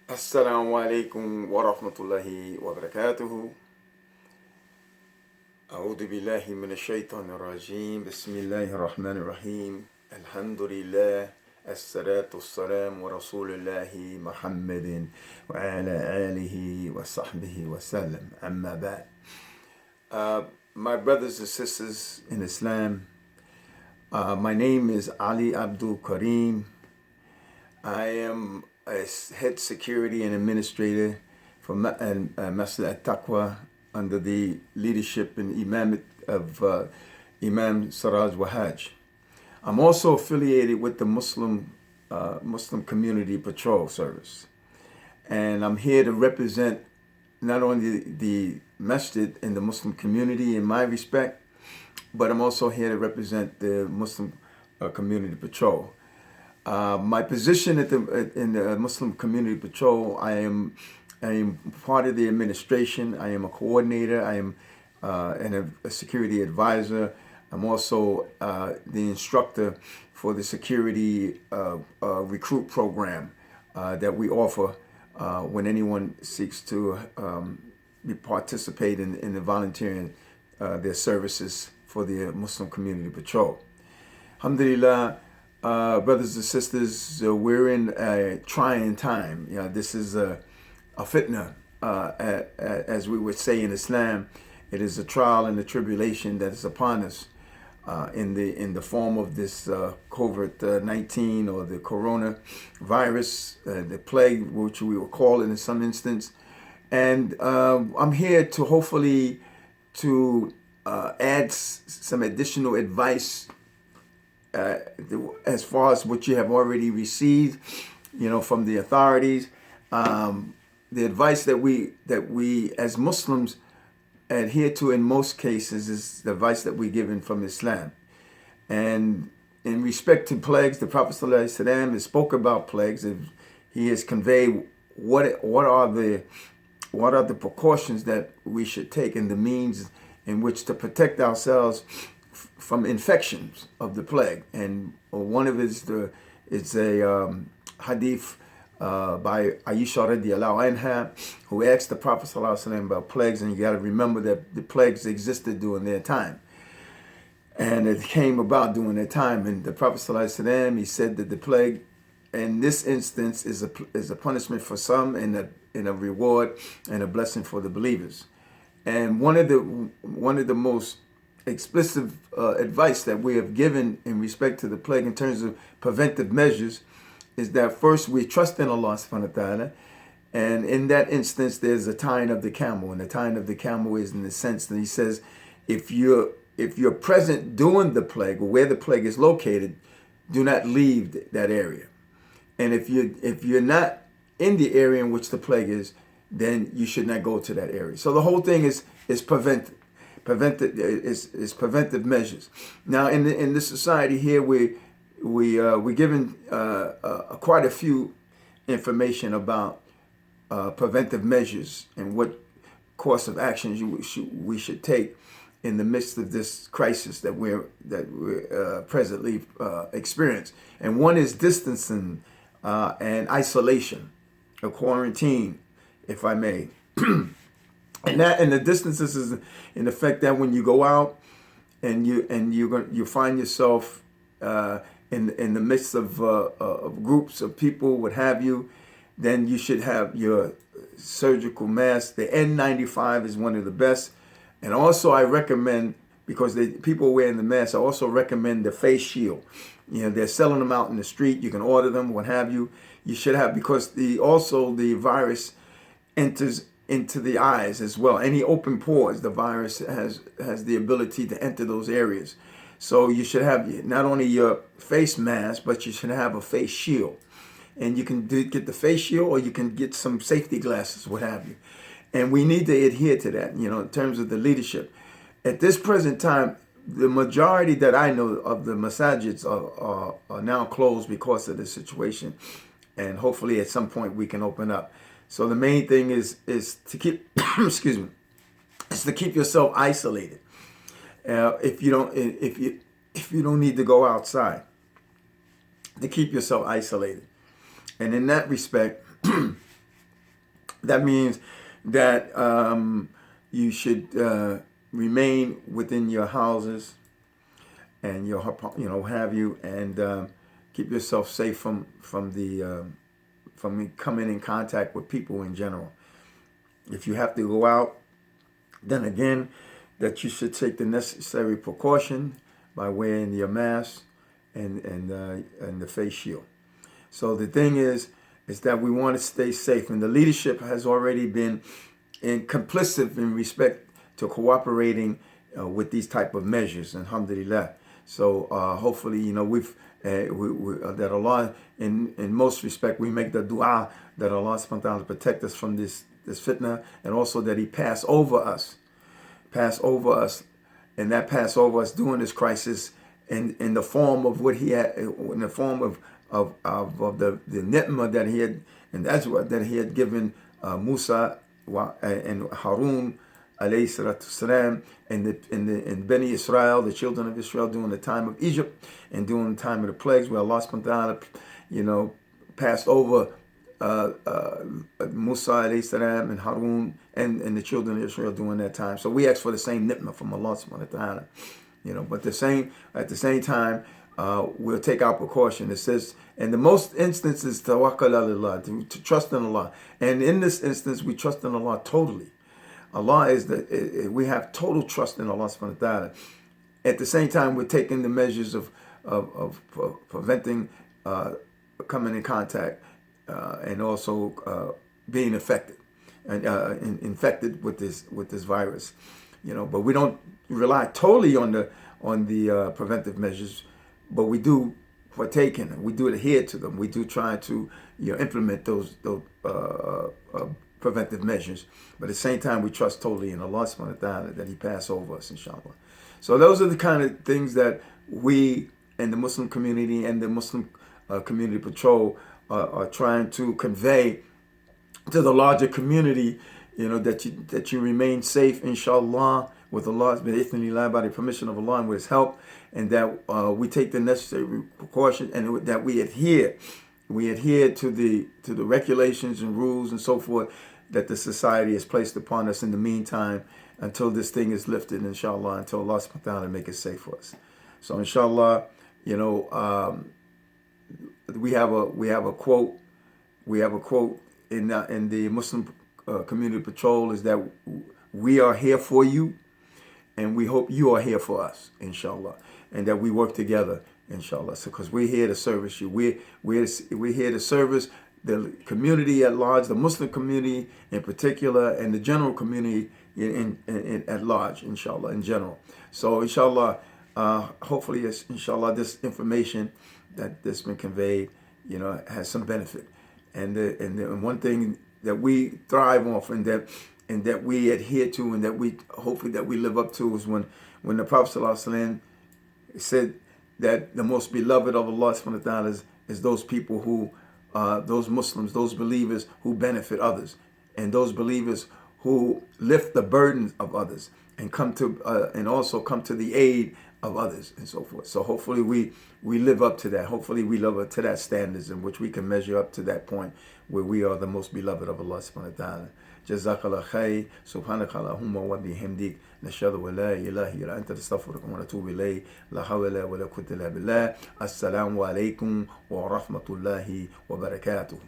السلام عليكم ورحمة الله وبركاته. أعوذ بالله من الشيطان الرجيم. بسم الله الرحمن الرحيم. الحمد لله. الصلاة والسلام ورسول الله محمد وعلى آله وصحبه وسلم. أما بعد. My brothers and sisters in Islam, my name is Ali Abdul Kareem. I am a head security and administrator for Masjid At-Taqwa under the leadership and imamate of Imam Siraj Wahaj. I'm also affiliated with the Muslim Community Patrol Service. And I'm here to represent not only the masjid and the Muslim community in my respect, but I'm also here to represent the Muslim Community Patrol. My position in the Muslim Community Patrol, I am part of the administration. I am a coordinator. I am a security advisor. I'm also the instructor for the security recruit program that we offer when anyone seeks to participate in the volunteering their services for the Muslim Community Patrol. Alhamdulillah. Brothers and sisters, we're in a trying time. This is a fitna, as we would say in Islam. It is a trial and a tribulation that is upon us in the form of this COVID-19 or the coronavirus, the plague, which we will call it in some instance. And I'm here to hopefully add some additional advice as far as what you have already received, from the authorities. The advice that we as Muslims adhere to in most cases is the advice that we're given from Islam. And in respect to plagues, the Prophet ﷺ has spoke about plagues. And he has conveyed what are the precautions that we should take and the means in which to protect ourselves from infections of the plague. And one of it is a hadith by Aisha radiallahu anha, who asked the Prophet ﷺ about plagues. And you got to remember that the plagues existed during their time, and it came about during their time. And the Prophet ﷺ, he said that the plague in this instance is a punishment for some and a reward and a blessing for the believers. And one of the most explicit advice that we have given in respect to the plague in terms of preventive measures is that first we trust in Allah subhanahu wa ta'ala, and in that instance there's a tying of the camel, and the tying of the camel is in the sense that he says if you're present during the plague or where the plague is located, do not leave that area. And if you're not in the area in which the plague is, then you should not go to that area. So the whole thing is preventive measures. Now, in this society here, we're given quite a few information about preventive measures and what course of actions we should take in the midst of this crisis that we're presently experiencing. And one is distancing and isolation, a quarantine, if I may. And the distances is in effect that when you go out and you find yourself in the midst of groups of people, what have you, then you should have your surgical mask. The N95 is one of the best. And also I recommend, because people wearing the mask, I also recommend the face shield. They're selling them out in the street. You can order them, what have you. You should have, because the virus enters into the eyes as well. Any open pores, the virus has the ability to enter those areas. So you should have not only your face mask, but you should have a face shield. And you can get the face shield, or you can get some safety glasses, what have you. And we need to adhere to that, in terms of the leadership. At this present time, the majority that I know of the masajids are now closed because of the situation. And hopefully at some point we can open up. So the main thing is to keep, excuse me, is to keep yourself isolated. If you don't need to go outside, to keep yourself isolated. And in that respect, That means that you should remain within your houses and your, have you, and keep yourself safe from coming in contact with people in general. If you have to go out, then again, that you should take the necessary precaution by wearing your mask and the face shield. So the thing is that we want to stay safe, and the leadership has already been complicit in respect to cooperating with these type of measures, alhamdulillah. So hopefully, we've that Allah, in most respect, we make the dua that Allah subhanahu wa ta'ala protect us from this fitna, and also that He pass over us, and that pass over us during this crisis in the form of what He had, in the form of the ni'mah that He had, and that's what that He had given Musa and Harun alayhi salatu salam, and Beni Israel, the children of Israel, during the time of Egypt and during the time of the plagues, where Allah subhanahu wa ta'ala, passed over Musa alayhi salam and Harun and the children of Israel during that time. So we ask for the same ni'mah from Allah subhanahu wa ta'ala, but at the same time, we'll take our precaution. It says, in the most instances, tawakkal ala Allah, to trust in Allah. And in this instance, we trust in Allah totally. Allah we have total trust in Allah subhanahu wa ta'ala. At the same time, we're taking the measures of preventing coming in contact and also being affected and infected with this virus. But we don't rely totally on the preventive measures, but we do partake in them. We do adhere to them. We do try to implement those preventive measures, but at the same time we trust totally in Allah subhanahu wa ta'ala that He pass over us, inshallah. So those are the kind of things that we and the Muslim community and the Muslim Community Patrol are trying to convey to the larger community, that you remain safe, inshallah, with Allah's by the permission of Allah and with His help, and that we take the necessary precautions, and that we adhere to the regulations and rules and so forth that the society has placed upon us in the meantime, until this thing is lifted, inshallah, until Allah subhanahu wa ta'ala make it safe for us. So inshallah, we have a quote in the Muslim Community Patrol, is that we are here for you, and we hope you are here for us, inshallah, and that we work together, inshallah. So, because we're here to service you, we're here to service the community at large, the Muslim community in particular, and the general community at large, inshallah, in general. So, inshallah, hopefully, inshallah, this information that's been conveyed, has some benefit, and one thing that we thrive off, and that we adhere to, and that we hopefully that we live up to, is when the Prophet ﷺ said that the most beloved of Allah subhanahu wa ta'ala is those people who, those Muslims, those believers who benefit others, and those believers who lift the burdens of others, and and also come to the aid of others, and so forth. So hopefully we live up to that. Hopefully we live up to that standards in which we can measure up to that point where we are the most beloved of Allah subhanahu wa ta'ala. Jazakallah khair. Subhanaka Allahumma wa bihamdik. Nashhadu wa la ilaha illa anta nastaghfiruka wa natubu ilayk. La hawla wa la quwwata illa billah. Assalamu alaikum wa rahmatullahi wa barakatuh.